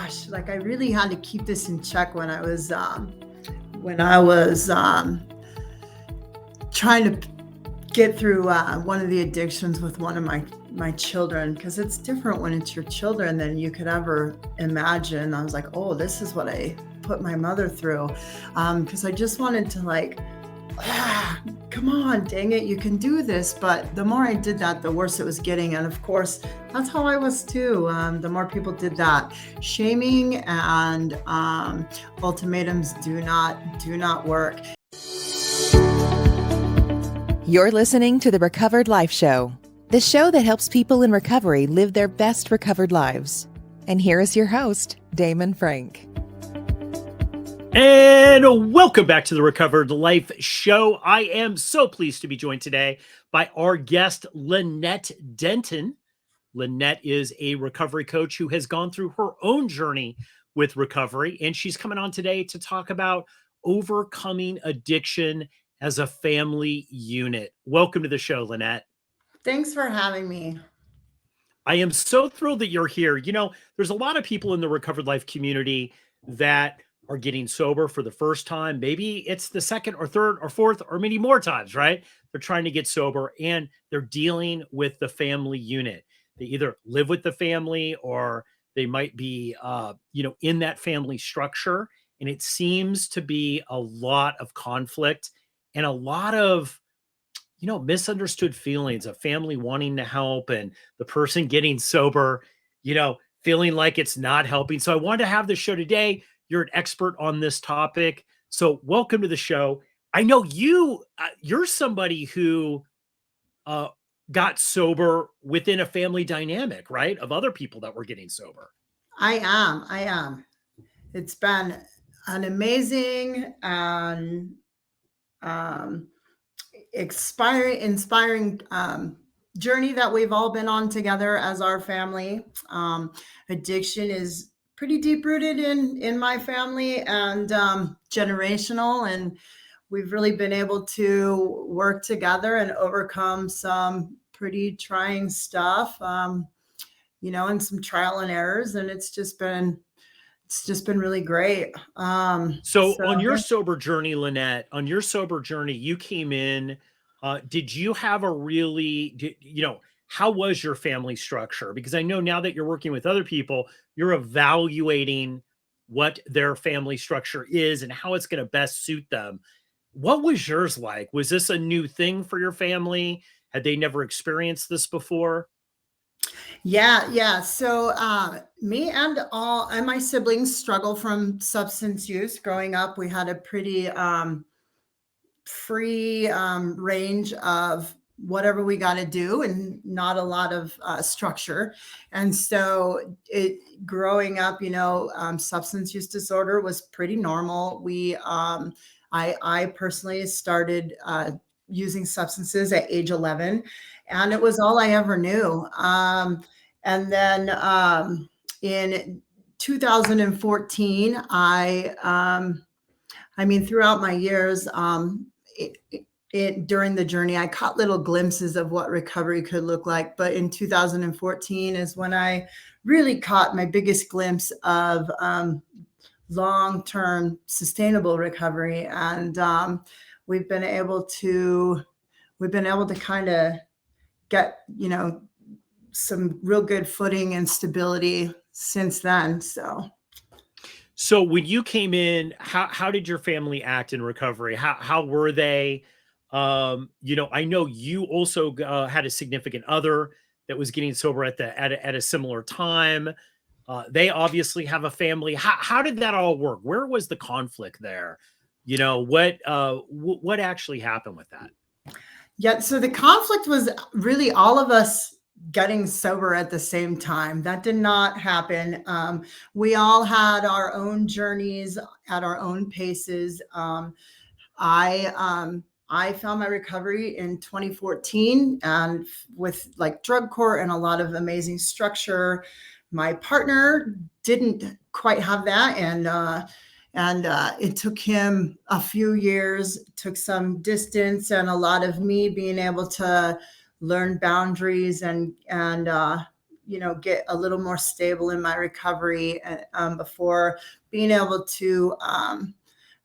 gosh, like I really had to keep this in check when I was trying to get through one of the addictions with one of my children, because it's different when it's your children than you could ever imagine. I was like, oh, this is what I put my mother through, because I just wanted to like, come on, dang it, you can do this. But the more I did that, the worse it was getting. And of course, that's how I was too. The more people did that, shaming and ultimatums do not work. You're listening to the Recovered Life Show, the show that helps people in recovery live their best recovered lives. And here is your host, Damon Frank. And welcome back to the Recovered Life Show. I am so pleased to be joined today by our guest, Lanette Denton. Lanette is a recovery coach who has gone through her own journey with recovery, and she's coming on today to talk about overcoming addiction as a family unit. Welcome to the show, Lanette. Thanks for having me. I am so thrilled that you're here. You know, there's a lot of people in the Recovered Life community that are getting sober for the first time. Maybe it's the second or third or fourth or many more times, right? They're trying to get sober and they're dealing with the family unit. They either live with the family or they might be, in that family structure. And it seems to be a lot of conflict and a lot of, misunderstood feelings of family wanting to help and the person getting sober, feeling like it's not helping. So I wanted to have this show today. You're an expert on this topic. So welcome to the show. I know you're somebody who got sober within a family dynamic, right? Of other people that were getting sober. I am. It's been an amazing and inspiring journey that we've all been on together as our family. Addiction is pretty deep rooted in my family and generational, and we've really been able to work together and overcome some pretty trying stuff, and some trial and errors, and it's just been really great. So on your sober journey, Lanette, you came in, did you have how was your family structure? Because I know now that you're working with other people, you're evaluating what their family structure is and how it's going to best suit them. What was yours like? Was this a new thing for your family? Had they never experienced this before? Yeah. So me and my siblings struggle from substance use. Growing up, we had a pretty free range of whatever we got to do and not a lot of structure. And so growing up, substance use disorder was pretty normal. I personally started using substances at age 11, and it was all I ever knew. And then in 2014, throughout my years, during the journey, I caught little glimpses of what recovery could look like. But in 2014 is when I really caught my biggest glimpse of long-term sustainable recovery. And we've been able to kind of get, some real good footing and stability since then. So when you came in, how did your family act in recovery? How were they? I know you also had a significant other that was getting sober at a similar time. They obviously have a family. How did that all work? Where was the conflict there? What actually happened with that? Yeah, so the conflict was really all of us getting sober at the same time. That did not happen. We all had our own journeys at our own paces. I found my recovery in 2014, and with like drug court and a lot of amazing structure. My partner didn't quite have that, and it took him a few years, took some distance and a lot of me being able to learn boundaries and get a little more stable in my recovery, before being able to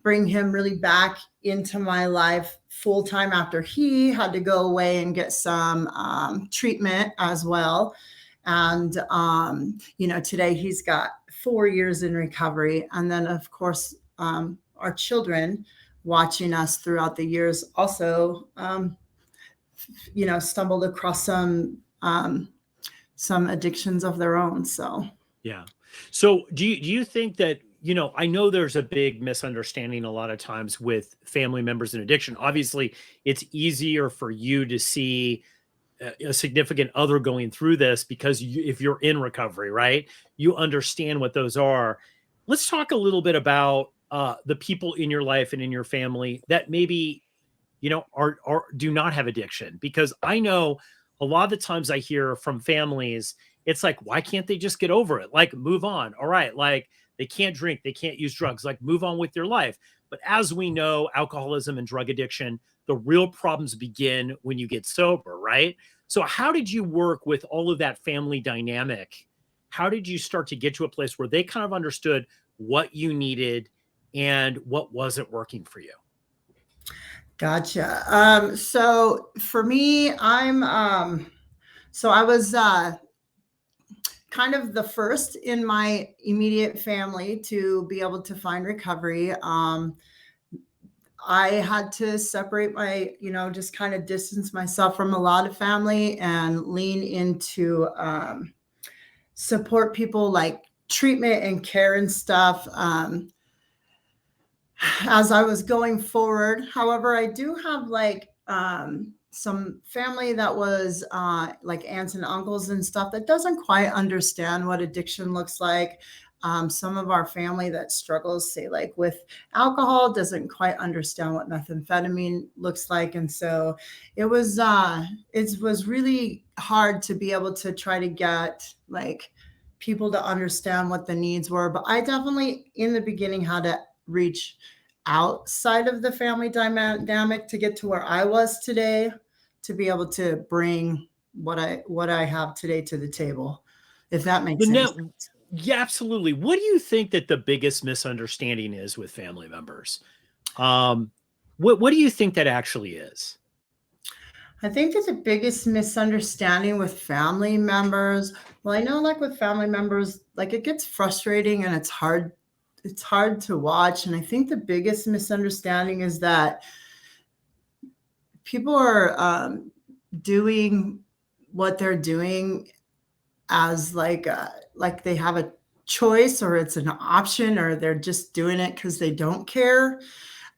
bring him really back into my life full time after he had to go away and get some treatment as well. And, today he's got 4 years in recovery. And then, of course, our children watching us throughout the years also, stumbled across some addictions of their own. So, Yeah. So do you think that, I know there's a big misunderstanding a lot of times with family members in addiction. Obviously, it's easier for you to see a significant other going through this because if you're in recovery, right? You understand what those are. Let's talk a little bit about the people in your life and in your family that maybe are do not have addiction, because I know a lot of the times I hear from families, it's like, why can't they just get over it? Like, move on. All right. Like, they can't drink, they can't use drugs, like, move on with your life. But as we know, alcoholism and drug addiction, the real problems begin when you get sober, right? So how did you work with all of that family dynamic? How did you start to get to a place where they kind of understood what you needed and what wasn't working for you? gotcha. So for me, I was kind of the first in my immediate family to be able to find recovery. I had to separate just kind of distance myself from a lot of family and lean into support people like treatment and care and stuff. As I was going forward. However, I do have some family that was like aunts and uncles and stuff that doesn't quite understand what addiction looks like. Some of our family that struggles, say, like with alcohol, doesn't quite understand what methamphetamine looks like. And so it was really hard to be able to try to get like people to understand what the needs were. But I definitely in the beginning had to reach outside of the family dynamic to get to where I was today, to be able to bring what I have today to the table, if that The makes any net, sense. yeah, absolutely. What do you think that the biggest misunderstanding is with family members? Um, what do you think that actually is? I think that the biggest misunderstanding with family members, well, I know like with family members, like it gets frustrating and it's hard to watch. And I think the biggest misunderstanding is that people are doing what they're doing as like they have a choice or it's an option, or they're just doing it because they don't care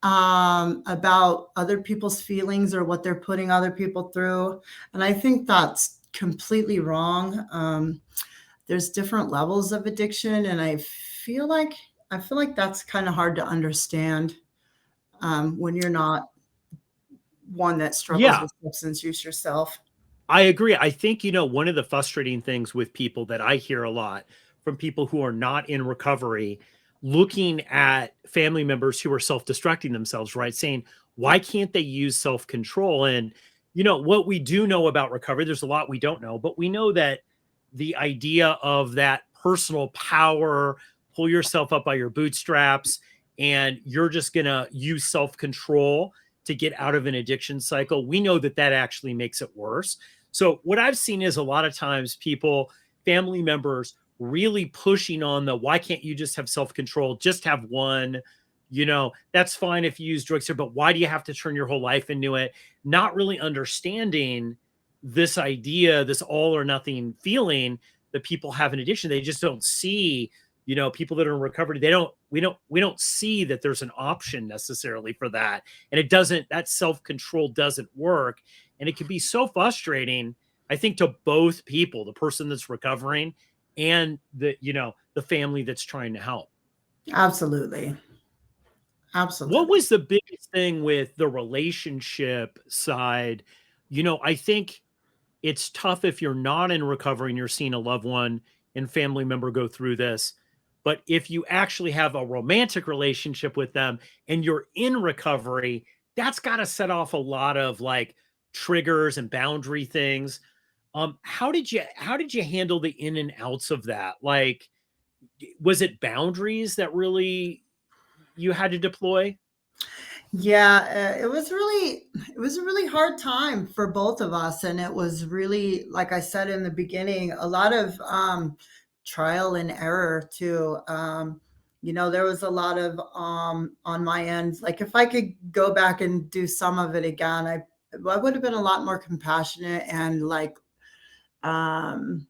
about other people's feelings or what they're putting other people through. And I think that's completely wrong. There's different levels of addiction, and I feel like that's kind of hard to understand when you're not one that struggles Yeah, with substance use yourself. I agree. I think, one of the frustrating things with people that I hear a lot from people who are not in recovery, looking at family members who are self-destructing themselves, right? Saying, why can't they use self-control? And, what we do know about recovery, there's a lot we don't know, but we know that the idea of that personal power, pull yourself up by your bootstraps, and you're just going to use self-control to get out of an addiction cycle. We know that that actually makes it worse. So what I've seen is a lot of times people, family members really pushing on the, why can't you just have self-control, just have one, that's fine if you use drugs here, but why do you have to turn your whole life into it? Not really understanding this idea, this all or nothing feeling that people have in addiction. They just don't see, people that are in recovery, we don't see that there's an option necessarily for that. And that self-control doesn't work. And it can be so frustrating, I think, to both people, the person that's recovering and the family that's trying to help. Absolutely. What Absolutely. was the biggest thing with the relationship side? I think it's tough if you're not in recovery and you're seeing a loved one and family member go through this. But if you actually have a romantic relationship with them and you're in recovery, that's got to set off a lot of like triggers and boundary things. How did you handle the in and outs of that? Like, was it boundaries that really you had to deploy? Yeah, it was a really hard time for both of us, and it was really, like I said in the beginning, a lot of trial and error too. There was a lot of on my end. Like if I could go back and do some of it again, I would have been a lot more compassionate and like um,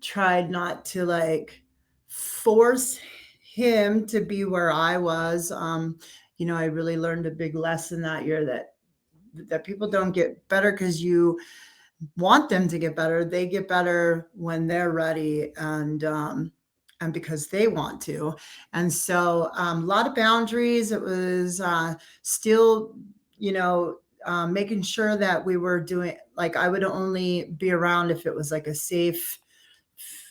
tried not to like force him to be where I was. I really learned a big lesson that year that people don't get better because you want them to get better. They get better when they're ready and because they want to. And so a lot of boundaries. It was still, making sure that we were doing like I would only be around if it was like a safe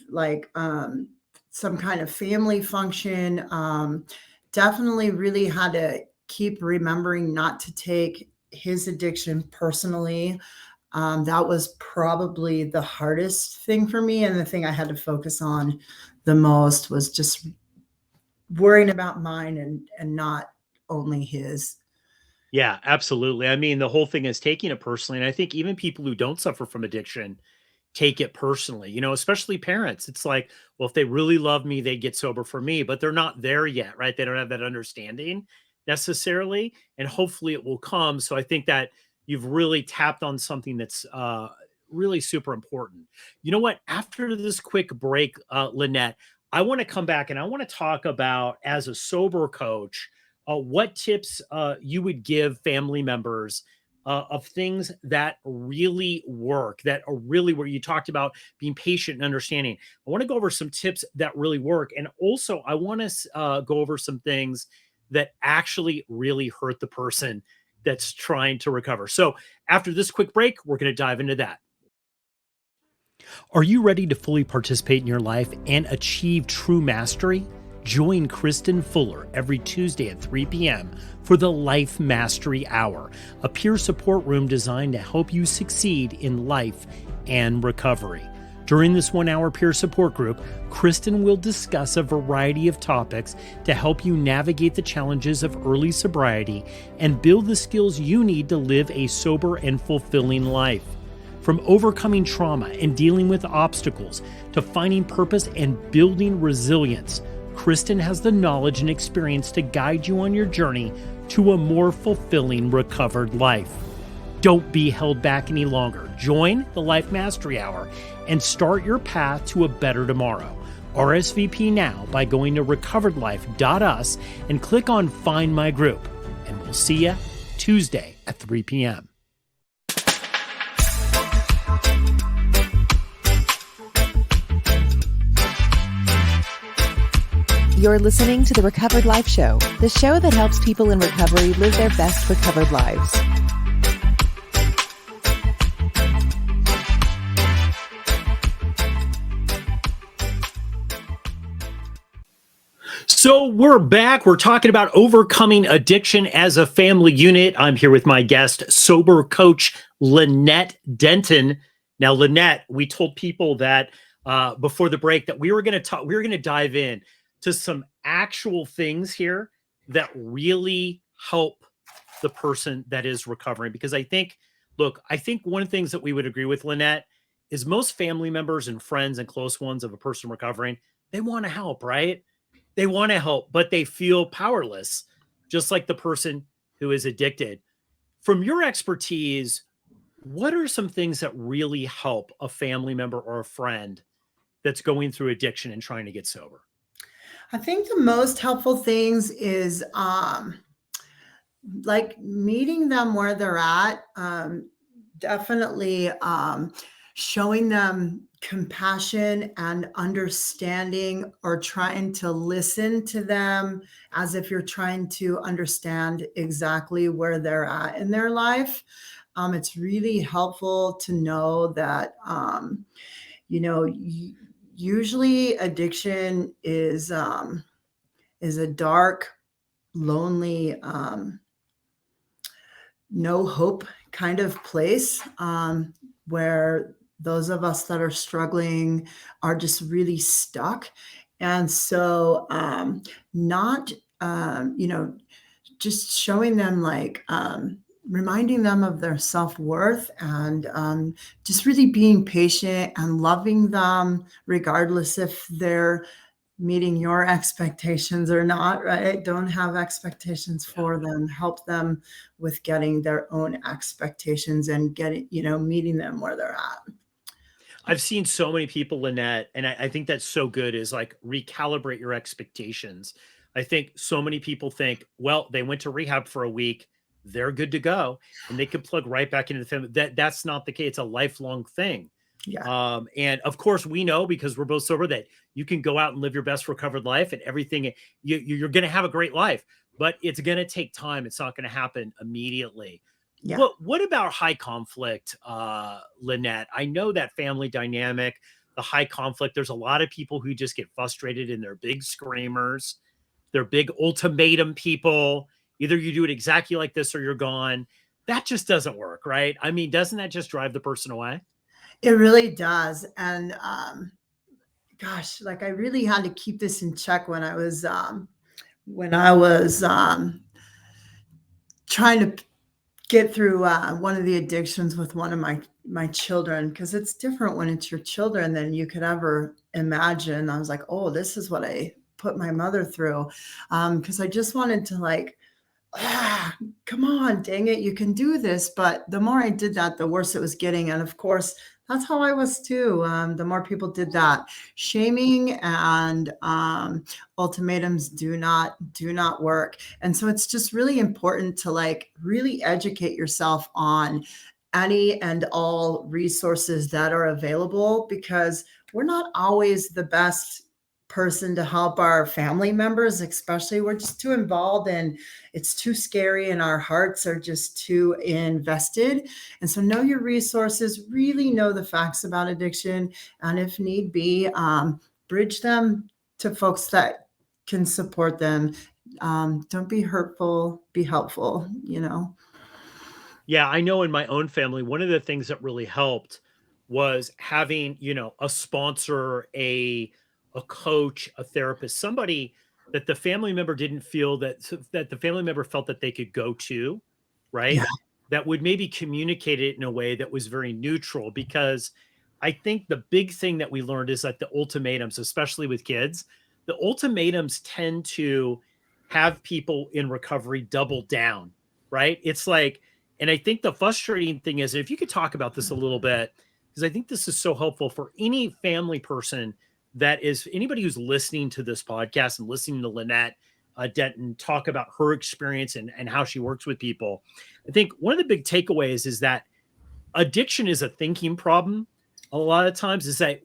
like some kind of family function. Definitely really had to keep remembering not to take his addiction personally. That was probably the hardest thing for me. And the thing I had to focus on the most was just worrying about mine and not only his. Yeah, absolutely. I mean, the whole thing is taking it personally. And I think even people who don't suffer from addiction take it personally, especially parents. It's like, well, if they really love me, they get sober for me, but they're not there yet, right? They don't have that understanding necessarily. And hopefully it will come. So I think that you've really tapped on something that's really super important. You know what? After this quick break, Lanette, I want to come back and I want to talk about, as a sober coach, what tips you would give family members of things that really work, that are really where you talked about being patient and understanding. I want to go over some tips that really work. And also, I want to go over some things that actually really hurt the person that's trying to recover. So, after this quick break, we're going to dive into that. Are you ready to fully participate in your life and achieve true mastery? Join Kristen Fuller every Tuesday at 3 p.m. for the Life Mastery Hour, a peer support room designed to help you succeed in life and recovery. During this 1-hour peer support group, Kristen will discuss a variety of topics to help you navigate the challenges of early sobriety and build the skills you need to live a sober and fulfilling life. From overcoming trauma and dealing with obstacles to finding purpose and building resilience, Kristen has the knowledge and experience to guide you on your journey to a more fulfilling, recovered life. Don't be held back any longer. Join the Life Mastery Hour and start your path to a better tomorrow. RSVP now by going to recoveredlife.us and click on Find My Group. And we'll see you Tuesday at 3 p.m. You're listening to the Recovered Life Show, the show that helps people in recovery live their best recovered lives. So we're back. We're talking about overcoming addiction as a family unit. I'm here with my guest, sober coach Lanette Denton. Now, Lanette, we told people that before the break that we were going to dive in to some actual things here that really help the person that is recovering. Because I think one of the things that we would agree with, Lanette, is most family members and friends and close ones of a person recovering, they want to help, right? They want to help, but they feel powerless, just like the person who is addicted. From your expertise, what are some things that really help a family member or a friend that's going through addiction and trying to get sober? I think the most helpful things is like meeting them where they're at. Definitely showing them compassion and understanding, or trying to listen to them as if you're trying to understand exactly where they're at in their life. It's really helpful to know that, you know, usually addiction is a dark, lonely, no hope kind of place, where those of us that are struggling are just really stuck. And so, not, you know, just showing them like, reminding them of their self-worth, and just really being patient and loving them regardless if they're meeting your expectations or not, right? Don't have expectations Yeah. for them. Help them with getting their own expectations and getting, meeting them where they're at. I've seen so many people, Lynette, and I think that's so good is like recalibrate your expectations. I think so many people think, well, they went to rehab for a week, they're good to go, and they can plug right back into the family. That's not the case. It's a lifelong thing. Yeah. And of course, we know because we're both sober that you can go out and live your best recovered life and everything. You're going to have a great life, but it's going to take time. It's not going to happen immediately. Yeah. What about high conflict, Lynette? I know that family dynamic, the high conflict. There's a lot of people who just get frustrated and they're big screamers. They're big ultimatum people. Either you do it exactly like this or you're gone. That just doesn't work, right? I mean, doesn't that just drive the person away? It really does. And gosh, like I really had to keep this in check when I was trying to get through one of the addictions with one of my children, because it's different when it's your children than you could ever imagine. I was like, oh, this is what I put my mother through, because I just wanted to like, come on, dang it, you can do this. But the more I did that, the worse it was getting. And of course, that's how I was too. The more people did that, shaming and ultimatums do not work. And so it's just really important to like really educate yourself on any and all resources that are available, because we're not always the best person to help our family members, especially. We're just too involved and it's too scary and our hearts are just too invested. And so know your resources, really know the facts about addiction, and if need be, bridge them to folks that can support them. Don't be hurtful, be helpful. Yeah, I know in my own family, one of the things that really helped was having, a sponsor, a coach, a therapist, somebody that the family member didn't feel that the family member felt that they could go to, Yeah. right? That would maybe communicate it in a way that was very neutral, because I think the big thing that we learned is that the ultimatums, especially with kids, the ultimatums tend to have people in recovery double down, right? It's like, and I think the frustrating thing is, if you could talk about this a little bit, because I think this is so helpful for any family person, that is anybody who's listening to this podcast and listening to Lanette Denton talk about her experience and how she works with people. I think one of the big takeaways is that addiction is a thinking problem. A lot of times is that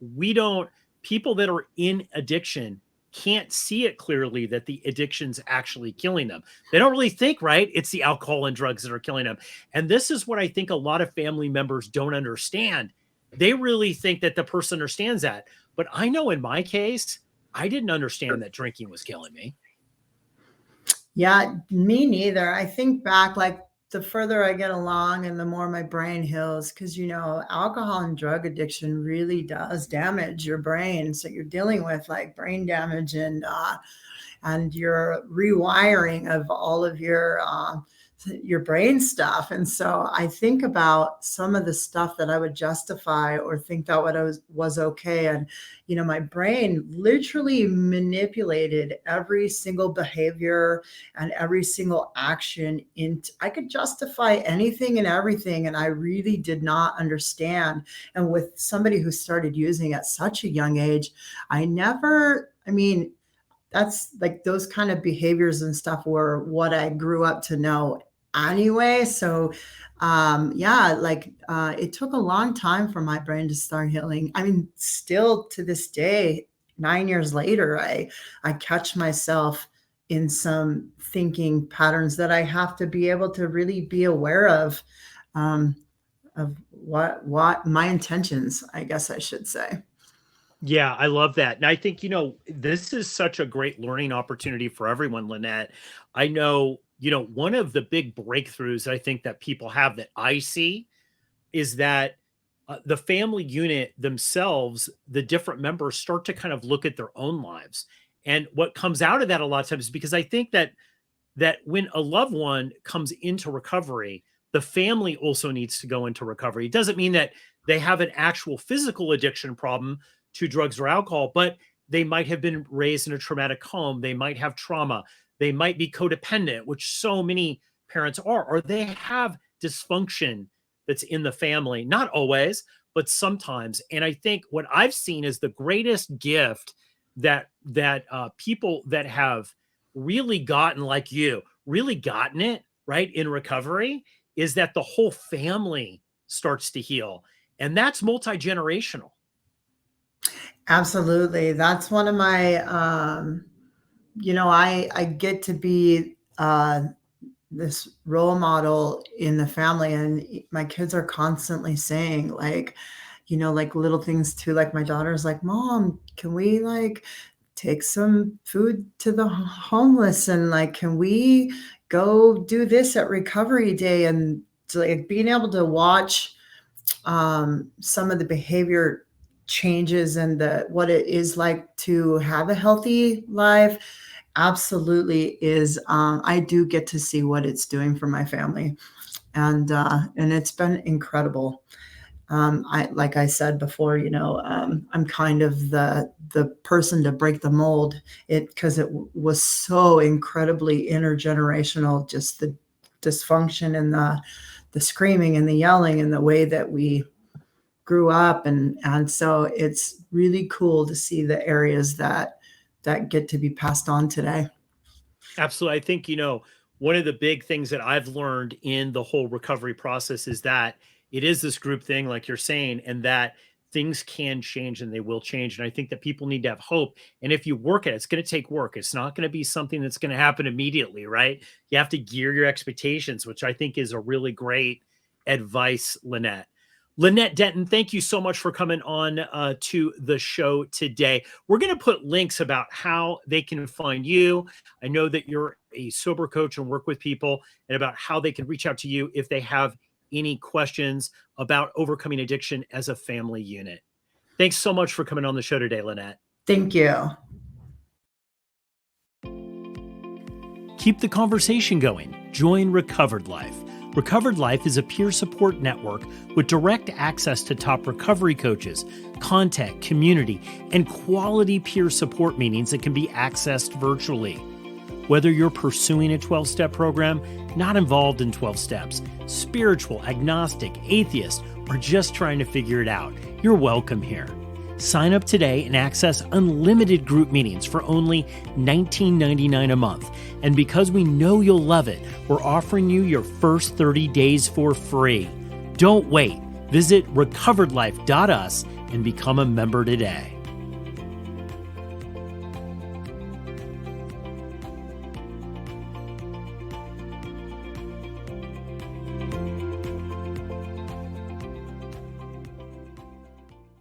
people that are in addiction can't see it clearly that the addiction's actually killing them. They don't really think, right? It's the alcohol and drugs that are killing them. And this is what I think a lot of family members don't understand. They really think that the person understands that. But I know in my case, I didn't understand that drinking was killing me. Yeah, me neither. I think back, like the further I get along and the more my brain heals, because alcohol and drug addiction really does damage your brain. So you're dealing with like brain damage and your rewiring of all of your brain stuff. And so I think about some of the stuff that I would justify or think that what was okay. And, my brain literally manipulated every single behavior and every single action I could justify anything and everything. And I really did not understand. And with somebody who started using at such a young age, that's like those kind of behaviors and stuff were what I grew up to know anyway. So, yeah, like it took a long time for my brain to start healing. I mean, still to this day, 9 years later, I catch myself in some thinking patterns that I have to be able to really be aware um, of what my intentions, I guess I should say. Yeah, I love that. And I think, this is such a great learning opportunity for everyone, Lynette. I know, one of the big breakthroughs I think that people have that I see is that the family unit themselves, the different members start to kind of look at their own lives. And what comes out of that a lot of times is because I think that when a loved one comes into recovery, the family also needs to go into recovery. It doesn't mean that they have an actual physical addiction problem to drugs or alcohol, but they might have been raised in a traumatic home. They might have trauma. They might be codependent, which so many parents are, or they have dysfunction that's in the family. Not always, but sometimes. And I think what I've seen is the greatest gift that people that have really gotten, like you, really gotten it right in recovery, is that the whole family starts to heal, and that's multi-generational. Absolutely. That's one of my, I get to be this role model in the family, and my kids are constantly saying, like, like little things too. Like my daughter's like, "Mom, can we like take some food to the homeless, and like, can we go do this at recovery day?" And like being able to watch some of the behavior changes and what it is like to have a healthy life absolutely is, I do get to see what it's doing for my family, and it's been incredible. Like I said before, I'm kind of the person to break the mold, because it was so incredibly intergenerational, just the dysfunction and the screaming and the yelling and the way that we grew up, and so it's really cool to see the areas that get to be passed on today. Absolutely. I think, one of the big things that I've learned in the whole recovery process is that it is this group thing, like you're saying, and that things can change and they will change. And I think that people need to have hope. And if you work at it, it's going to take work. It's not going to be something that's going to happen immediately, right? You have to gear your expectations, which I think is a really great advice, Lanette. Lanette Denton, thank you so much for coming on to the show today. We're going to put links about how they can find you. I know that you're a sober coach and work with people, and about how they can reach out to you if they have any questions about overcoming addiction as a family unit. Thanks so much for coming on the show today, Lanette. Thank you. Keep the conversation going. Join Recovered Life. Recovered Life is a peer support network with direct access to top recovery coaches, content, community, and quality peer support meetings that can be accessed virtually. Whether you're pursuing a 12-step program, not involved in 12 steps, spiritual, agnostic, atheist, or just trying to figure it out, you're welcome here. Sign up today and access unlimited group meetings for only $19.99 a month. And because we know you'll love it, we're offering you your first 30 days for free. Don't wait. Visit recoveredlife.us and become a member today.